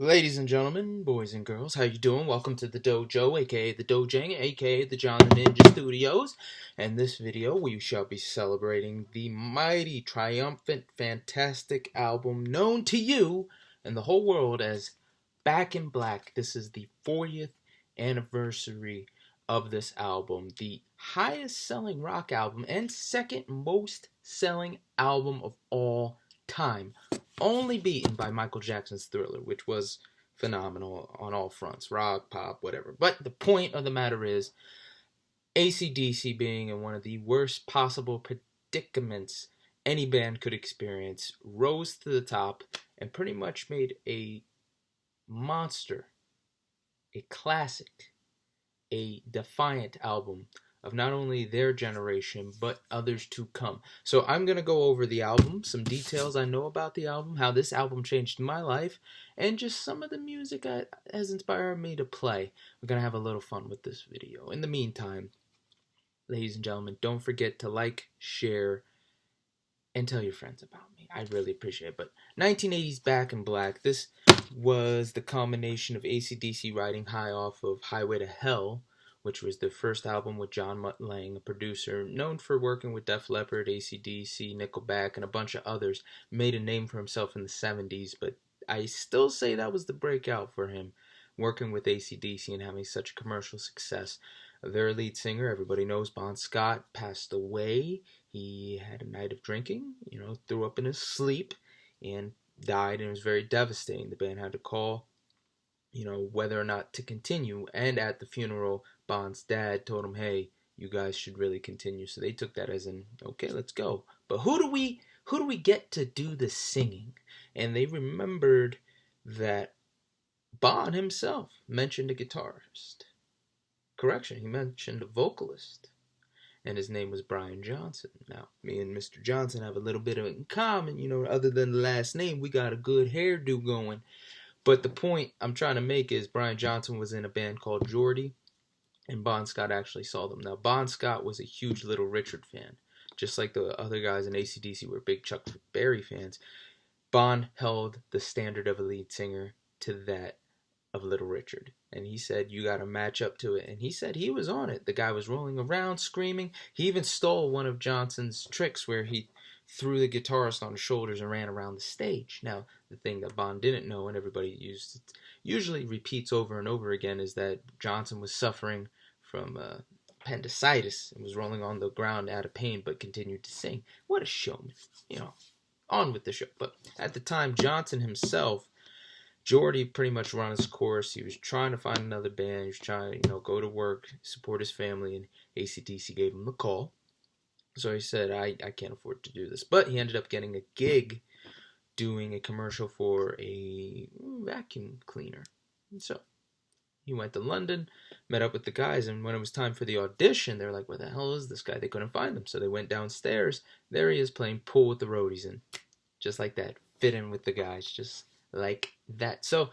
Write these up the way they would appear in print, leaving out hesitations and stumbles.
Ladies and gentlemen, boys and girls, how you doing? Welcome to the Dojo, aka the Dojang, aka the John the Ninja Studios. And this video, we shall be celebrating the mighty, triumphant, fantastic album known to you and the whole world as Back in Black. This is the 40th anniversary of this album, the highest selling rock album and second most selling album of all time. Only beaten by Michael Jackson's Thriller, which was phenomenal on all fronts, rock, pop, whatever. But the point of the matter is, ACDC being in one of the worst possible predicaments any band could experience, rose to the top and pretty much made a monster, a classic, a defiant album of not only their generation, but others to come. So I'm going to go over the album, some details I know about the album, how this album changed my life, and just some of the music that has inspired me to play. We're going to have a little fun with this video. In the meantime, ladies and gentlemen, don't forget to like, share, and tell your friends about me. I really appreciate it. But 1980s Back in Black, this was the culmination of AC/DC riding high off of Highway to Hell, which was their first album with John Mutt Lange, a producer known for working with Def Leppard, AC/DC, Nickelback, and a bunch of others. Made a name for himself in the 70s, but I still say that was the breakout for him, working with AC/DC and having such commercial success. Their lead singer, everybody knows, Bon Scott, passed away. He had a night of drinking, threw up in his sleep, and died, and it was very devastating. The band had to call whether or not to continue, and at the funeral, Bond's dad told him, hey, you guys should really continue. So they took that as in, okay, let's go. But who do we get to do the singing? And they remembered that Bond himself mentioned a guitarist. Correction, he mentioned a vocalist, and his name was Brian Johnson. Now, me and Mr. Johnson have a little bit of it in common, other than the last name, we got a good hairdo going. But the point I'm trying to make is Brian Johnson was in a band called Geordie, and Bon Scott actually saw them. Now, Bon Scott was a huge Little Richard fan. Just like the other guys in AC/DC were big Chuck Berry fans, Bon held the standard of a lead singer to that of Little Richard. And he said, you got to match up to it. And he said he was on it. The guy was rolling around, screaming. He even stole one of Johnson's tricks where he threw the guitarist on his shoulders and ran around the stage. Now, the thing that Bond didn't know, and everybody usually repeats over and over again, is that Johnson was suffering from appendicitis and was rolling on the ground out of pain, but continued to sing. What a showman. On with the show. But at the time, Johnson himself, Geordie pretty much run his course. He was trying to find another band. He was trying to, go to work, support his family, and AC/DC gave him the call. So he said, I can't afford to do this. But he ended up getting a gig doing a commercial for a vacuum cleaner. And so he went to London, met up with the guys, and when it was time for the audition, they were like, where the hell is this guy? They couldn't find him. So they went downstairs. There he is playing pool with the roadies, and just like that, fit in with the guys, just like that. So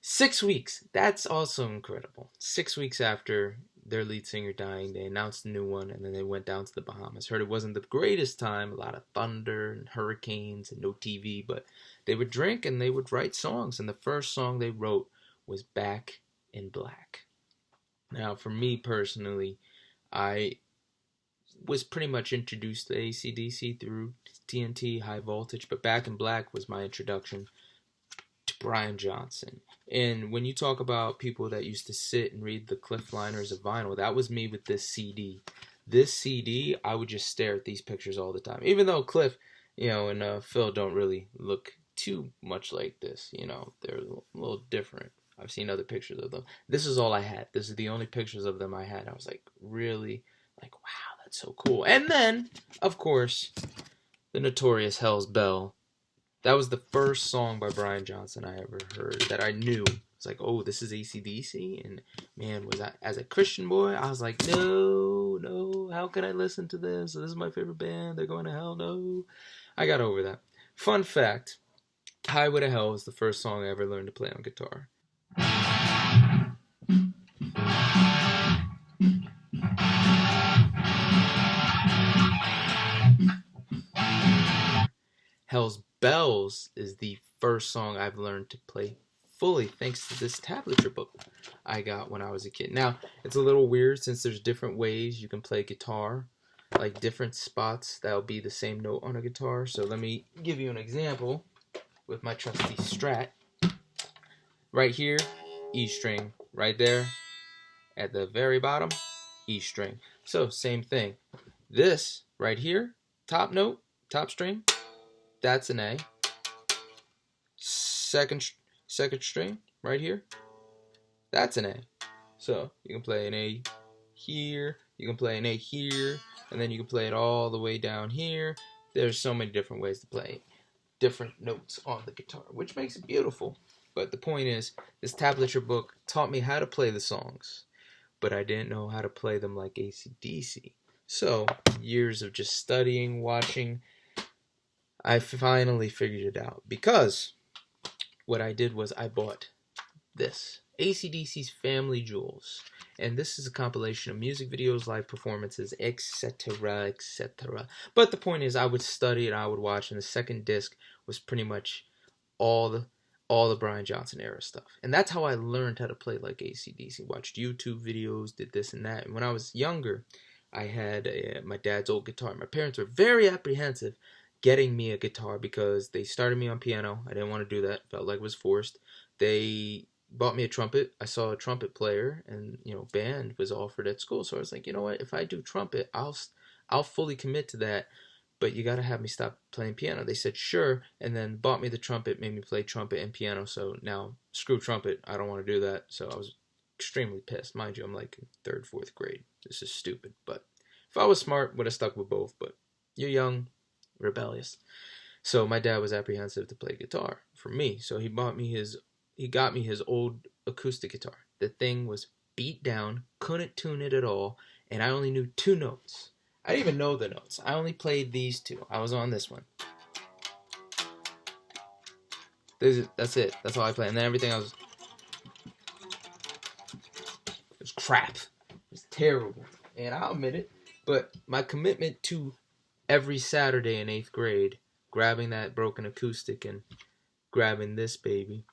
6 weeks, that's also incredible. 6 weeks after their lead singer dying, they announced a new one, and then they went down to the Bahamas. Heard it wasn't the greatest time, a lot of thunder and hurricanes and no TV, but they would drink and they would write songs, and the first song they wrote was Back in Black. Now, for me personally, I was pretty much introduced to AC/DC through TNT, High Voltage, but Back in Black was my introduction to Brian Johnson. And when you talk about people that used to sit and read the Cliff liners of vinyl, that was me with this CD. This CD, I would just stare at these pictures all the time. Even though Cliff, and Phil don't really look too much like this. They're a little different. I've seen other pictures of them. This is all I had. This is the only pictures of them I had. I was like, really? Like, wow, that's so cool. And then, of course, the notorious Hell's Bell. That was the first song by Brian Johnson I ever heard that I knew. It's like, oh, this is AC/DC? And man, was I, as a Christian boy, I was like, no, how can I listen to this? This is my favorite band. They're going to hell, no. I got over that. Fun fact, Highway to Hell was the first song I ever learned to play on guitar. Hell's Bells is the first song I've learned to play fully thanks to this tablature book I got when I was a kid. Now, it's a little weird since there's different ways you can play guitar, like different spots that'll be the same note on a guitar. So let me give you an example with my trusty Strat. Right here, E string. Right there, at the very bottom, E string. So, same thing. This right here, top note, top string, that's an A. Second string right here, that's an A. So you can play an A here, you can play an A here, and then you can play it all the way down here. There's so many different ways to play different notes on the guitar, which makes it beautiful. But the point is, this tablature book taught me how to play the songs, but I didn't know how to play them like ACDC. So, years of just studying, watching, I finally figured it out. Because what I did was I bought this, ACDC's Family Jewels. And this is a compilation of music videos, live performances, etc., etc. But the point is, I would study and I would watch, and the second disc was pretty much all the Brian Johnson era stuff. And that's how I learned how to play like ACDC. Watched YouTube videos, did this and that. And when I was younger, I had my dad's old guitar. My parents were very apprehensive getting me a guitar because they started me on piano. I didn't want to do that. Felt like it was forced. They bought me a trumpet. I saw a trumpet player, and band was offered at school. So I was like, you know what? If I do trumpet, I'll fully commit to that. But you got to have me stop playing piano. They said, sure, and then bought me the trumpet, made me play trumpet and piano. So now, screw trumpet. I don't want to do that. So I was extremely pissed. Mind you, I'm like in 3rd, 4th grade. This is stupid. But if I was smart, would have stuck with both. But you're young, rebellious. So my dad was apprehensive to play guitar for me. So he got me his old acoustic guitar. The thing was beat down, couldn't tune it at all, and I only knew 2 notes. I didn't even know the notes. I only played these 2. I was on this one. That's it. That's all I played. And then everything else was crap. It was terrible. And I'll admit it. But my commitment to every Saturday in 8th grade, grabbing that broken acoustic and grabbing this baby,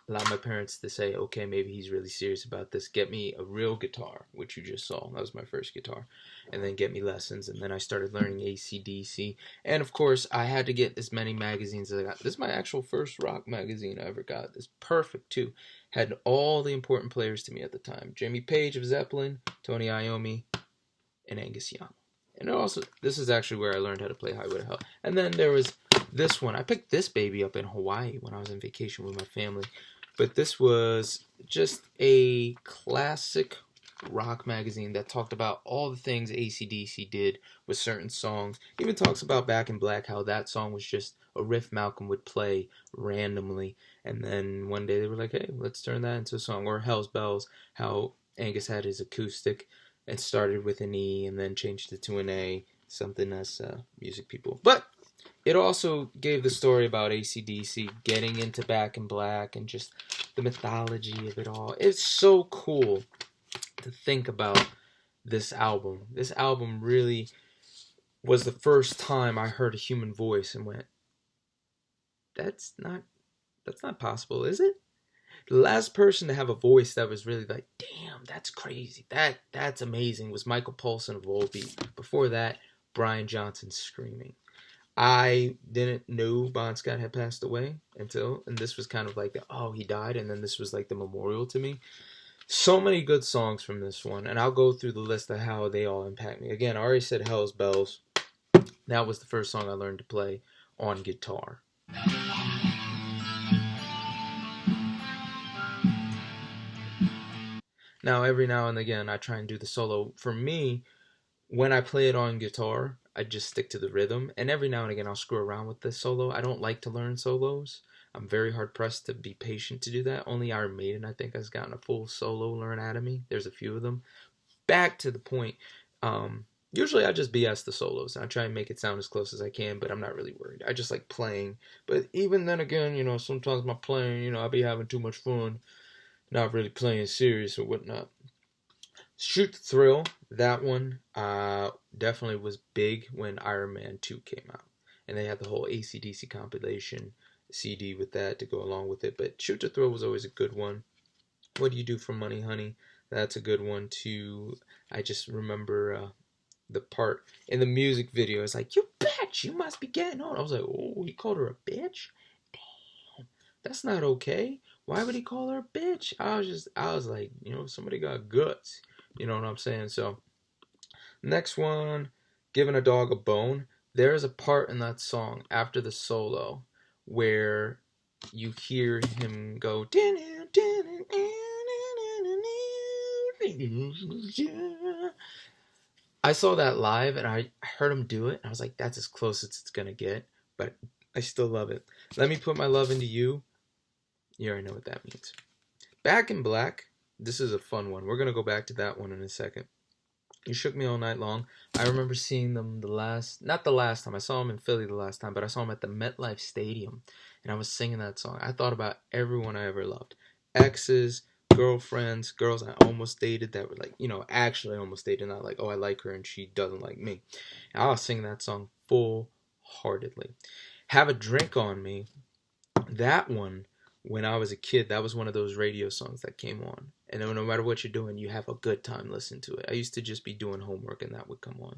allowed my parents to say, okay, maybe he's really serious about this. Get me a real guitar, which you just saw. That was my first guitar. And then get me lessons. And then I started learning ACDC. And, of course, I had to get as many magazines as I got. This is my actual first rock magazine I ever got. It's perfect, too. Had all the important players to me at the time. Jimmy Page of Zeppelin, Tony Iommi, and Angus Young. And also, this is actually where I learned how to play Highway to Hell. And then there was this one. I picked this baby up in Hawaii when I was on vacation with my family. But this was just a classic rock magazine that talked about all the things AC/DC did with certain songs. It even talks about Back in Black, how that song was just a riff Malcolm would play randomly. And then one day they were like, hey, let's turn that into a song. Or Hell's Bells, how Angus had his acoustic and started with an E and then changed it to an A, something us music people. But it also gave the story about AC/DC getting into Back in Black and just the mythology of it all. It's so cool to think about this album. This album really was the first time I heard a human voice and went, that's not possible, is it? The last person to have a voice that was really like, damn, that's crazy. That's amazing was Michael Poulsen of Volbeat. Before that, Brian Johnson screaming. I didn't know Bon Scott had passed away and this was kind of like, he died, and then this was like the memorial to me. So many good songs from this one, and I'll go through the list of how they all impact me. Again, I already said Hell's Bells. That was the first song I learned to play on guitar. Now, every now and again, I try and do the solo. For me, when I play it on guitar, I just stick to the rhythm. And every now and again, I'll screw around with the solo. I don't like to learn solos. I'm very hard-pressed to be patient to do that. Only Iron Maiden, I think, has gotten a full solo learn out of me. There's a few of them. Back to the point. Usually, I just BS the solos. I try and make it sound as close as I can, but I'm not really worried. I just like playing. But even then again, sometimes my playing, I'll be having too much fun. Not really playing serious or whatnot. Shoot the Thrill, that one definitely was big when Iron Man 2 came out. And they had the whole AC/DC compilation. CD with that to go along with it. But Shoot to Thrill was always a good one. What Do You Do for Money, Honey? That's a good one too. I just remember the part in the music video. It's like, you bitch, you must be getting on. I was like, oh, he called her a bitch? Damn, that's not okay. Why would he call her a bitch? I was like, somebody got guts. You know what I'm saying? So, next one, Giving a Dog a Bone. There is a part in that song after the solo where you hear him go, I saw that live and I heard him do it. And I was like, that's as close as it's going to get. But I still love it. Let Me Put My Love Into You. You already know what that means. Back in Black. This is a fun one. We're going to go back to that one in a second. You Shook Me All Night Long. I remember seeing them not the last time. I saw them in Philly the last time, but I saw them at the MetLife Stadium. And I was singing that song. I thought about everyone I ever loved. Exes, girlfriends, girls I almost dated that were like, actually almost dated. Not like, oh, I like her and she doesn't like me. And I was singing that song full-heartedly. Have a Drink on Me. That one, when I was a kid, that was one of those radio songs that came on. And no matter what you're doing, you have a good time listening to it. I used to just be doing homework and that would come on.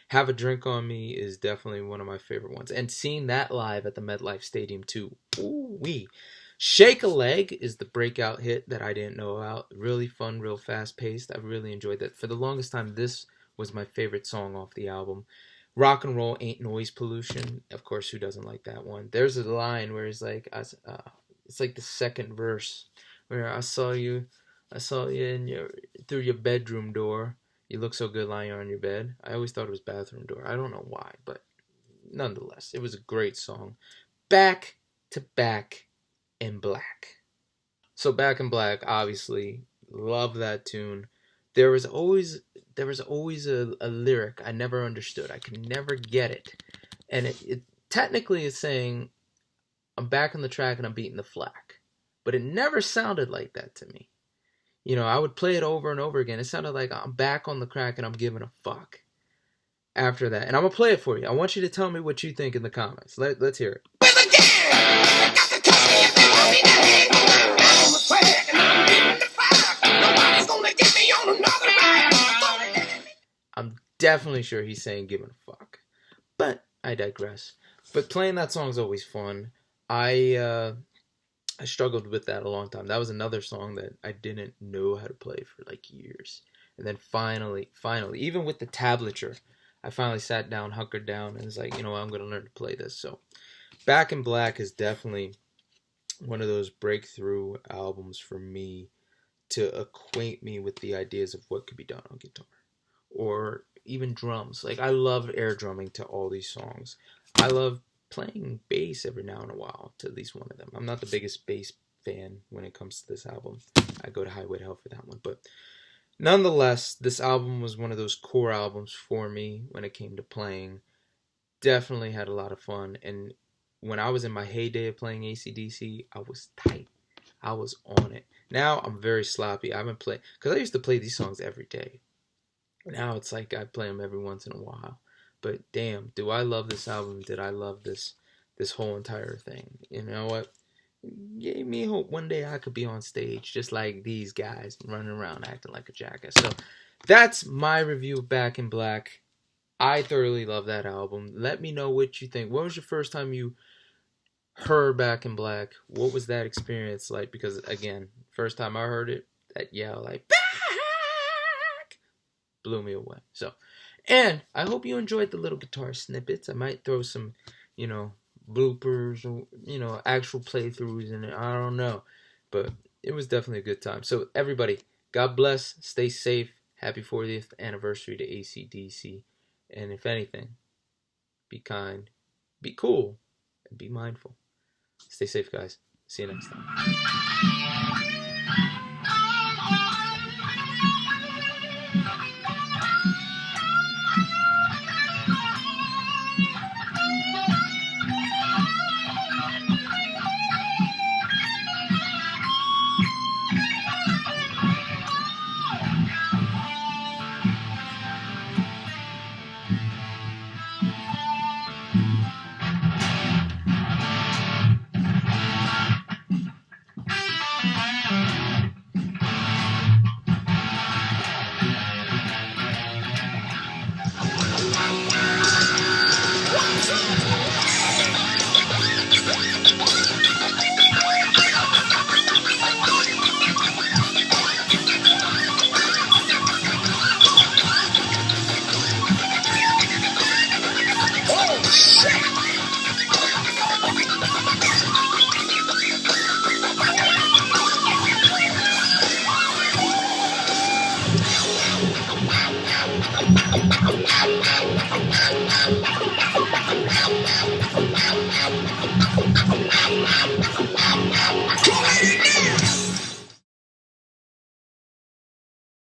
Have a Drink on Me is definitely one of my favorite ones. And seeing that live at the MetLife Stadium too. Ooh-wee. Shake a Leg is the breakout hit that I didn't know about. Really fun, real fast-paced. I really enjoyed that. For the longest time, this was my favorite song off the album. Rock and Roll Ain't Noise Pollution. Of course, who doesn't like that one? There's a line where it's like, it's like the second verse where I saw you through your bedroom door. You look so good lying on your bed. I always thought it was bathroom door. I don't know why, but nonetheless, it was a great song. Back to Back in Black. So Back in Black, obviously, love that tune. There was always a lyric I never understood. I could never get it. And it technically is saying, I'm back on the track and I'm beating the flack. But it never sounded like that to me. I would play it over and over again. It sounded like I'm back on the crack and I'm giving a fuck. After that. And I'm going to play it for you. I want you to tell me what you think in the comments. Let's hear it. I'm definitely sure he's saying giving a fuck. But I digress. But playing that song is always fun. I struggled with that a long time. That was another song that I didn't know how to play for like years. And then finally, even with the tablature, I finally sat down, hunkered down, and was like, I'm going to learn to play this. So Back in Black is definitely one of those breakthrough albums for me to acquaint me with the ideas of what could be done on guitar. Or even drums. Like, I love air drumming to all these songs. I love playing bass every now and a while to at least one of them. I'm not the biggest bass fan when it comes to this album. I go to Highway to Hell for that one. But nonetheless, this album was one of those core albums for me when it came to playing. Definitely had a lot of fun. And when I was in my heyday of playing ACDC, I was tight. I was on it. Now I'm very sloppy. I haven't played, because I used to play these songs every day. Now it's like I play them every once in a while. But damn, do I love this album? Did I love this whole entire thing? You know what? Gave me hope one day I could be on stage just like these guys running around acting like a jackass. So that's my review of Back in Black. I thoroughly love that album. Let me know what you think. When was your first time you heard Back in Black? What was that experience like? Because again, first time I heard it, that yell like back blew me away. So, and I hope you enjoyed the little guitar snippets. I might throw some, bloopers or, actual playthroughs in it. I don't know. But it was definitely a good time. So everybody, God bless, stay safe. Happy 40th anniversary to ACDC. And if anything, be kind, be cool, and be mindful. Stay safe, guys. See you next time.